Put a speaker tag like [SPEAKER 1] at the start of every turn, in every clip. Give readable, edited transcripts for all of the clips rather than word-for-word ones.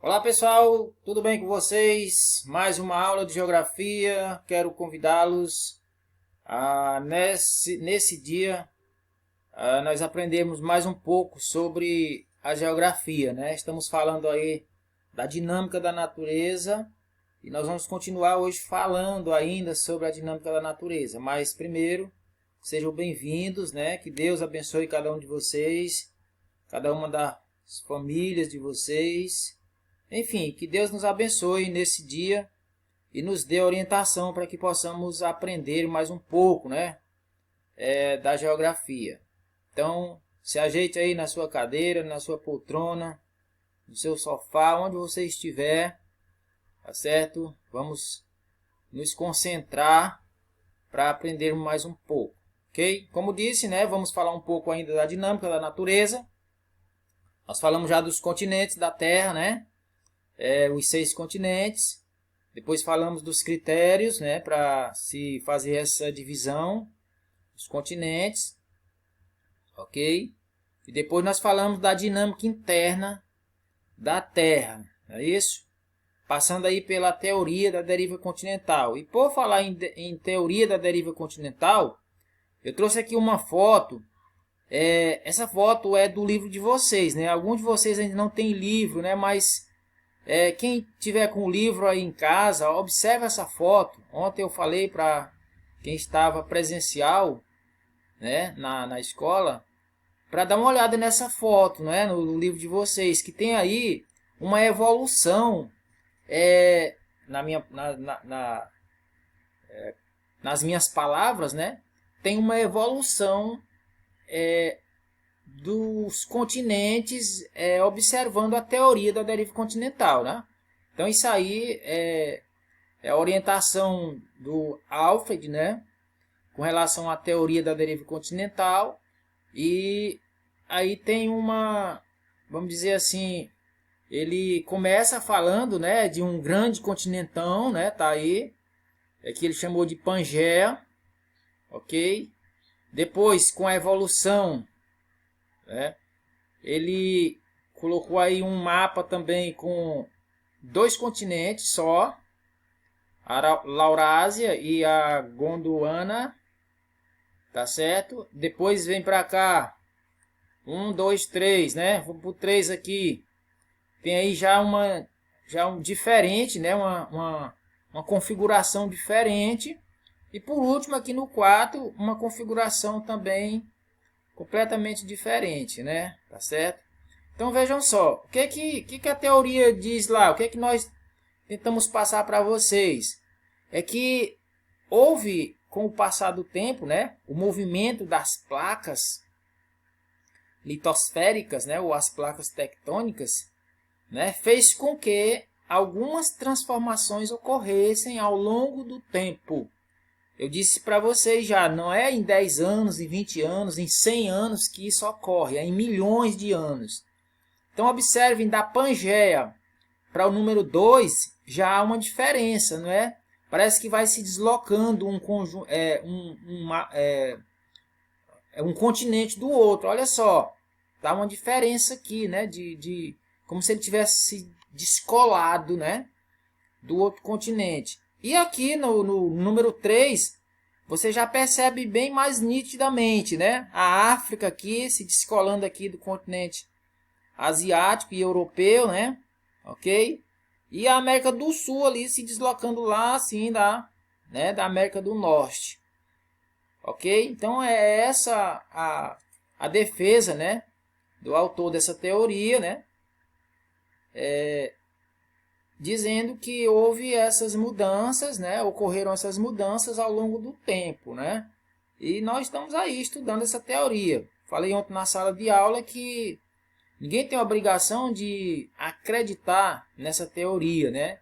[SPEAKER 1] Olá pessoal, tudo bem com vocês? Mais uma aula de geografia. Quero convidá-los a nesse dia nós aprendemos mais um pouco sobre a geografia, né? Estamos falando aí da dinâmica da natureza e nós vamos continuar hoje falando ainda sobre a dinâmica da natureza. Mas primeiro, sejam bem-vindos, né? Que Deus abençoe cada um de vocês, cada uma das famílias de vocês. Enfim, que Deus nos abençoe nesse dia e nos dê orientação para que possamos aprender mais um pouco, né, da geografia. Então, se ajeite aí na sua cadeira, na sua poltrona, no seu sofá, onde você estiver, tá certo? Vamos nos concentrar para aprender mais um pouco, ok? Como disse, né, vamos falar um pouco ainda da dinâmica da natureza. Nós falamos já dos continentes da Terra, né? Os 6 continentes. Depois falamos dos critérios, né, para se fazer essa divisão dos continentes, ok? E depois nós falamos da dinâmica interna da Terra, não é isso? Passando aí pela teoria da deriva continental. E por falar em teoria da deriva continental, eu trouxe aqui uma foto. Essa foto é do livro de vocês, né? Alguns de vocês ainda não tem livro, né? Mas quem tiver com o livro aí em casa, observe essa foto. Ontem eu falei para quem estava presencial, né, na escola, para dar uma olhada nessa foto, né, no livro de vocês, que tem aí uma evolução na minha, nas minhas palavras, né, tem uma evolução dos continentes, observando a teoria da deriva continental, né? Então isso aí é a orientação do Alfred, né, com relação à teoria da deriva continental. E aí tem uma, vamos dizer assim, ele começa falando, né, de um grande continentão, né, tá aí, que ele chamou de Pangeia, ok? Depois, com a evolução, né, ele colocou aí um mapa também com 2 continentes só, a Laurásia e a Gondwana, tá certo? Depois vem para cá, 1, 2, 3, né? Vou pro 3 aqui. Tem aí já um diferente, né? Uma configuração diferente. E por último aqui no 4, uma configuração também completamente diferente, né? Tá certo? Então vejam só, o que a teoria diz lá? O que nós tentamos passar para vocês? É que houve, com o passar do tempo, né, o movimento das placas litosféricas, né, ou as placas tectônicas, né, fez com que algumas transformações ocorressem ao longo do tempo. Eu disse para vocês já, não é em 10 anos, em 20 anos, em 100 anos que isso ocorre, é em milhões de anos. Então observem, da Pangeia para o número 2 já há uma diferença, não é? Parece que vai se deslocando um continente do outro. Olha só, dá uma diferença aqui, né? Como se ele tivesse se descolado, né, do outro continente. E aqui no número 3, você já percebe bem mais nitidamente, né? A África aqui se descolando aqui do continente asiático e europeu, né? Ok? E a América do Sul ali se deslocando lá assim da América do Norte. Ok? Então é essa a defesa, né, do autor dessa teoria, né? Dizendo que houve essas mudanças, né? Ocorreram essas mudanças ao longo do tempo, né? E nós estamos aí estudando essa teoria. Falei ontem na sala de aula que ninguém tem a obrigação de acreditar nessa teoria, né?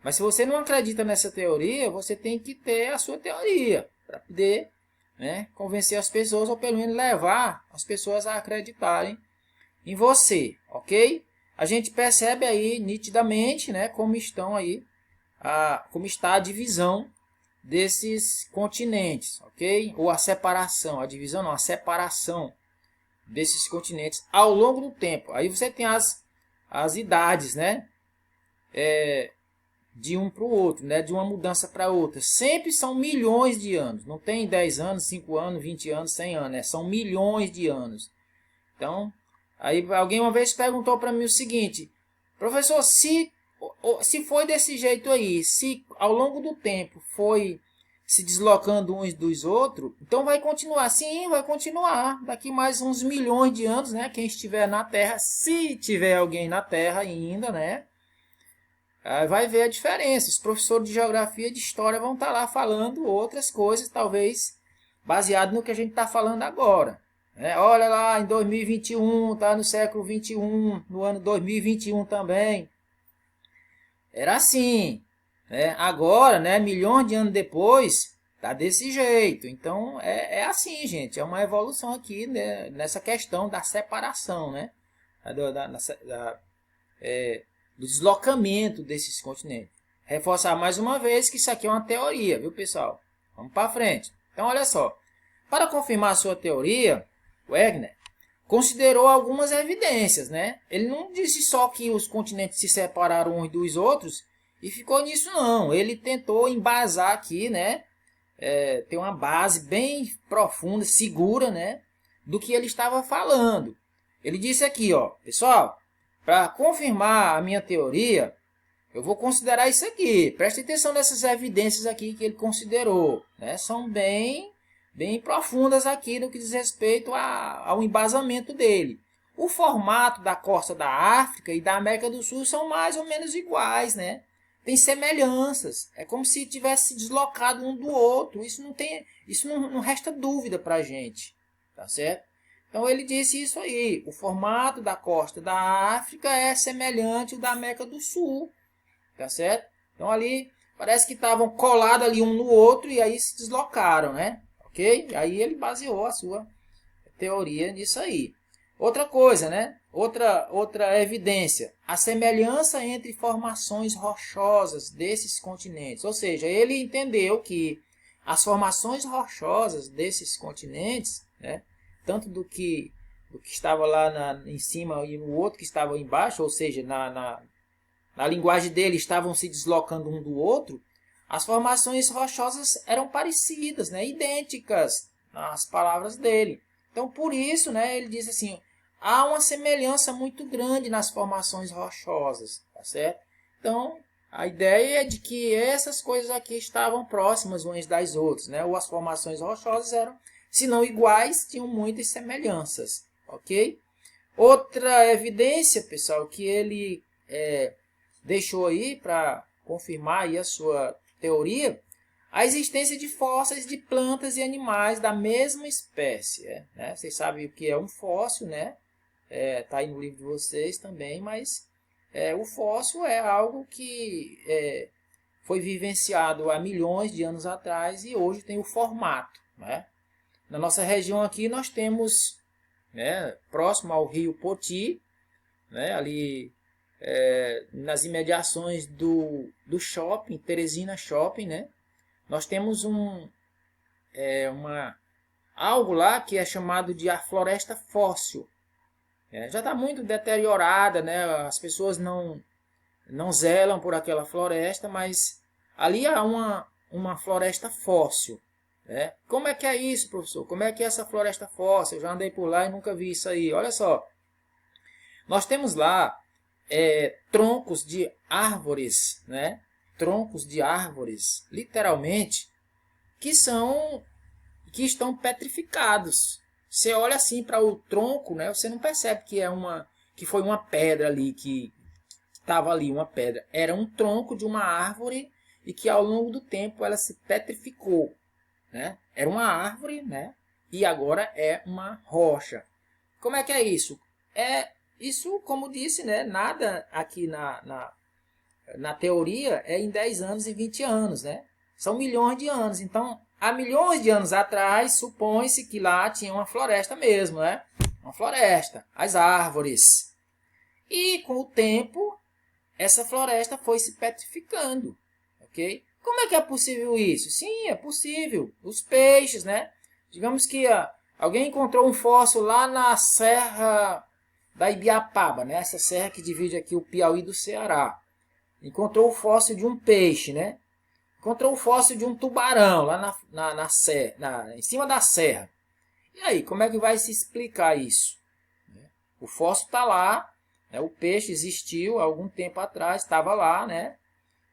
[SPEAKER 1] Mas se você não acredita nessa teoria, você tem que ter a sua teoria para poder, né, convencer as pessoas, ou pelo menos levar as pessoas a acreditarem em você, ok? A gente percebe aí nitidamente, né, como está a divisão desses continentes, ok? Ou a separação, a divisão não, a separação desses continentes ao longo do tempo. Aí você tem as idades, né, de um para o outro, né? De uma mudança para outra. Sempre são milhões de anos. Não tem 10 anos, 5 anos, 20 anos, 100 anos. Né? São milhões de anos. Então, aí alguém uma vez perguntou para mim o seguinte: professor, se foi desse jeito aí, se ao longo do tempo foi se deslocando uns dos outros, então vai continuar. Sim, vai continuar. Daqui mais uns milhões de anos, né? Quem estiver na Terra, se tiver alguém na Terra ainda, né? Vai ver a diferença. Os professores de geografia e de história vão estar lá falando outras coisas, talvez baseado no que a gente está falando agora. Olha lá, em 2021, está no século 21, no ano 2021 também. Era assim. Agora, né, milhões de anos depois, tá desse jeito. Então, é assim, gente. É uma evolução aqui, né, nessa questão da separação, né? Do deslocamento desses continentes. Reforçar mais uma vez que isso aqui é uma teoria, viu, pessoal? Vamos para frente. Então, olha só. Para confirmar a sua teoria, Wegener considerou algumas evidências, né? Ele não disse só que os continentes se separaram uns dos outros e ficou nisso, não. Ele tentou embasar aqui, né? Ter uma base bem profunda, segura, né? Do que ele estava falando. Ele disse aqui, ó, pessoal, para confirmar a minha teoria, eu vou considerar isso aqui. Preste atenção nessas evidências aqui que ele considerou, né? São bem profundas aqui no que diz respeito ao embasamento dele. O formato da costa da África e da América do Sul são mais ou menos iguais, né? Tem semelhanças. É como se tivesse se deslocado um do outro. Isso não resta dúvida para a gente, tá certo? Então ele disse isso aí. O formato da costa da África é semelhante ao da América do Sul, tá certo? Então ali parece que estavam colados ali um no outro e aí se deslocaram, né? Ok? Aí ele baseou a sua teoria nisso aí. Outra coisa, né? Outra evidência. A semelhança entre formações rochosas desses continentes. Ou seja, ele entendeu que as formações rochosas desses continentes, né? Tanto do que estava lá em cima e no outro que estava embaixo, ou seja, na linguagem dele estavam se deslocando um do outro, as formações rochosas eram parecidas, né? Idênticas nas palavras dele. Então, por isso, né, ele diz assim, há uma semelhança muito grande nas formações rochosas, tá certo? Então, a ideia é de que essas coisas aqui estavam próximas umas das outras, né? Ou as formações rochosas eram, se não iguais, tinham muitas semelhanças, ok? Outra evidência, pessoal, que ele deixou aí para confirmar aí a sua teoria, a existência de fósseis de plantas e animais da mesma espécie. Né? Vocês sabem o que é um fóssil, né? Tá aí no livro de vocês também, mas o fóssil é algo que foi vivenciado há milhões de anos atrás e hoje tem o formato. Né? Na nossa região aqui nós temos, né, próximo ao rio Poti, né, ali nas imediações do shopping, Teresina Shopping, né? Nós temos algo lá que é chamado de a floresta fóssil. Já está muito deteriorada, né? As pessoas não zelam por aquela floresta, mas ali há uma floresta fóssil. Né? Como é que é isso, professor? Como é que é essa floresta fóssil? Eu já andei por lá e nunca vi isso aí. Olha só, nós temos lá troncos de árvores, né? Troncos de árvores, literalmente, que estão petrificados. Você olha assim para o tronco, né? Você não percebe que foi uma pedra ali, que estava ali uma pedra. Era um tronco de uma árvore e que ao longo do tempo ela se petrificou, né? Era uma árvore, né? E agora é uma rocha. Como é que é isso? Isso, como disse, né? Nada aqui na teoria é em 10 anos e 20 anos, né? São milhões de anos. Então, há milhões de anos atrás, supõe-se que lá tinha uma floresta mesmo, né? Uma floresta, as árvores. E com o tempo, essa floresta foi se petrificando, ok? Como é que é possível isso? Sim, é possível. Os peixes, né? Digamos que alguém encontrou um fóssil lá na Serra da Ibiapaba, né? Essa serra que divide aqui o Piauí do Ceará. encontrou o fóssil de um peixe, né? Encontrou o fóssil de um tubarão lá em cima da serra. E aí, como é que vai se explicar isso? O fóssil está lá, né? O peixe existiu há algum tempo atrás, estava lá, né?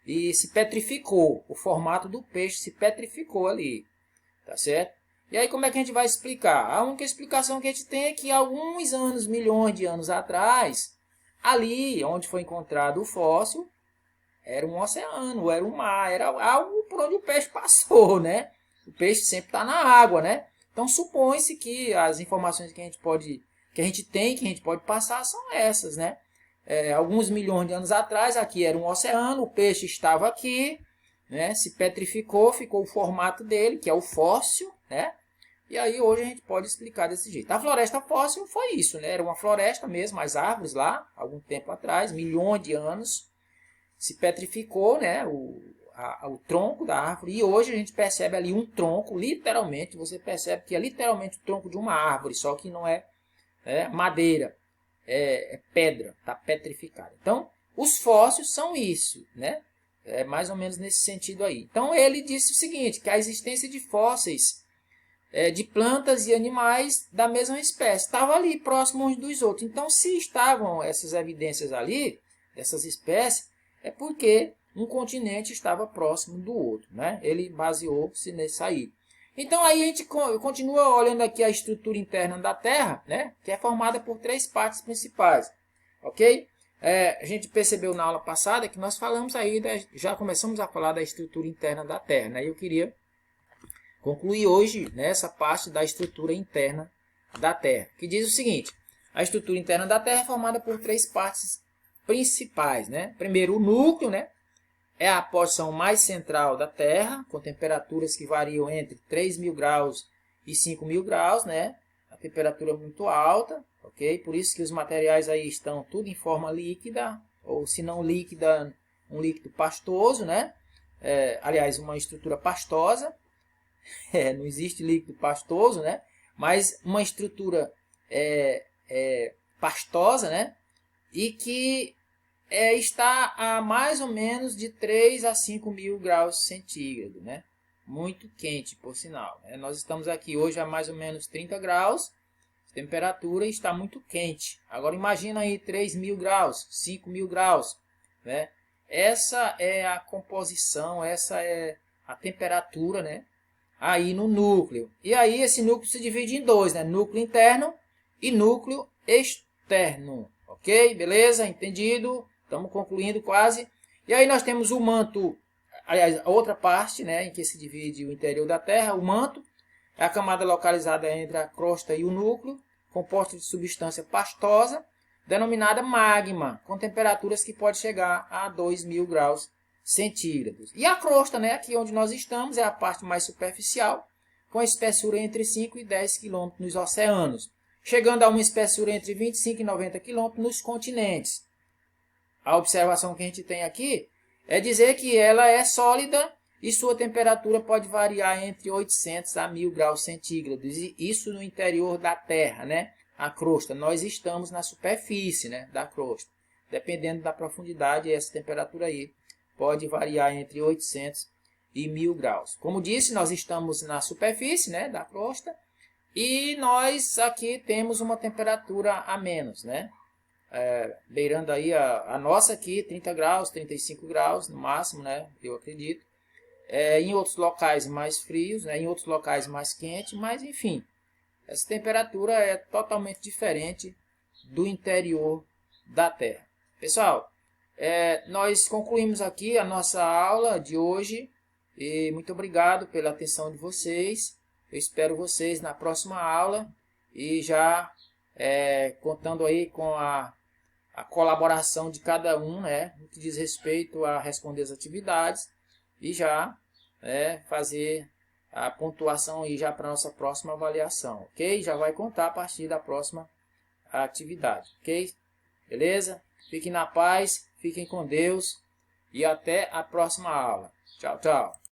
[SPEAKER 1] E se petrificou. O formato do peixe se petrificou ali, tá certo? E aí, como é que a gente vai explicar? A única explicação que a gente tem é que alguns anos, milhões de anos atrás, ali onde foi encontrado o fóssil, era um oceano, era um mar, era algo por onde o peixe passou, né? O peixe sempre está na água, né? Então supõe-se que as informações que a gente pode passar são essas, né? Alguns milhões de anos atrás, aqui era um oceano, o peixe estava aqui, né? Se petrificou, ficou o formato dele, que é o fóssil, né? E aí hoje a gente pode explicar desse jeito. A floresta fóssil foi isso, né? Era uma floresta mesmo, as árvores lá, algum tempo atrás, milhões de anos, se petrificou, né, o tronco da árvore, e hoje a gente percebe ali um tronco, literalmente, você percebe que é literalmente o tronco de uma árvore, só que não é, madeira, é pedra, está petrificada. Então, os fósseis são isso, né? É mais ou menos nesse sentido aí. Então, ele disse o seguinte, que a existência de fósseis de plantas e animais da mesma espécie estava ali, próximo uns dos outros. Então, se estavam essas evidências ali, dessas espécies, é porque um continente estava próximo do outro, né? Ele baseou-se nisso aí. Então, aí a gente continua olhando aqui a estrutura interna da Terra, né? Que é formada por 3 partes principais, ok? A gente percebeu na aula passada que nós falamos aí, já começamos a falar da estrutura interna da Terra, né? Eu queria concluir hoje nessa parte da estrutura interna da Terra, que diz o seguinte: a estrutura interna da Terra é formada por 3 partes principais, né? Primeiro, o núcleo, né? É a porção mais central da Terra, com temperaturas que variam entre 3.000 graus e 5.000 graus, né? A temperatura é muito alta, ok? Por isso que os materiais aí estão tudo em forma líquida, ou se não líquida, um líquido pastoso, né? Aliás, uma estrutura pastosa. Não existe líquido pastoso, né? Mas uma estrutura pastosa, né? E que está a mais ou menos de 3 a 5.000 graus centígrados, né? Muito quente, por sinal, né? Nós estamos aqui hoje a mais ou menos 30 graus, a temperatura está muito quente. Agora imagina aí 3.000 graus, 5.000 graus, né? Essa é a composição, essa é a temperatura, né? Aí no núcleo. E aí esse núcleo se divide em 2, né? Núcleo interno e núcleo externo. Ok? Beleza? Entendido? Estamos concluindo quase. E aí nós temos o manto, aliás, a outra parte, né, em que se divide o interior da Terra. O manto é a camada localizada entre a crosta e o núcleo, composta de substância pastosa, denominada magma, com temperaturas que pode chegar a 2.000 graus centígrados. E a crosta, né, aqui onde nós estamos, é a parte mais superficial, com espessura entre 5 e 10 km nos oceanos, chegando a uma espessura entre 25 e 90 km nos continentes. A observação que a gente tem aqui é dizer que ela é sólida e sua temperatura pode variar entre 800 a 1.000 graus centígrados. E isso no interior da Terra, né? A crosta. Nós estamos na superfície, né, da crosta. Dependendo da profundidade, essa temperatura aí pode variar entre 800 e 1.000 graus. Como disse, nós estamos na superfície, né, da crosta. E nós aqui temos uma temperatura a menos, né? Beirando aí a nossa aqui, 30 graus, 35 graus no máximo, né? Eu acredito. Em outros locais mais frios, né? Em outros locais mais quentes, mas enfim. Essa temperatura é totalmente diferente do interior da Terra. Pessoal, nós concluímos aqui a nossa aula de hoje. E muito obrigado pela atenção de vocês. Eu espero vocês na próxima aula e já contando aí com a colaboração de cada um, né, no que diz respeito a responder as atividades e já fazer a pontuação aí já para a nossa próxima avaliação, ok? Já vai contar a partir da próxima atividade, ok? Beleza? Fiquem na paz, fiquem com Deus e até a próxima aula. Tchau, tchau.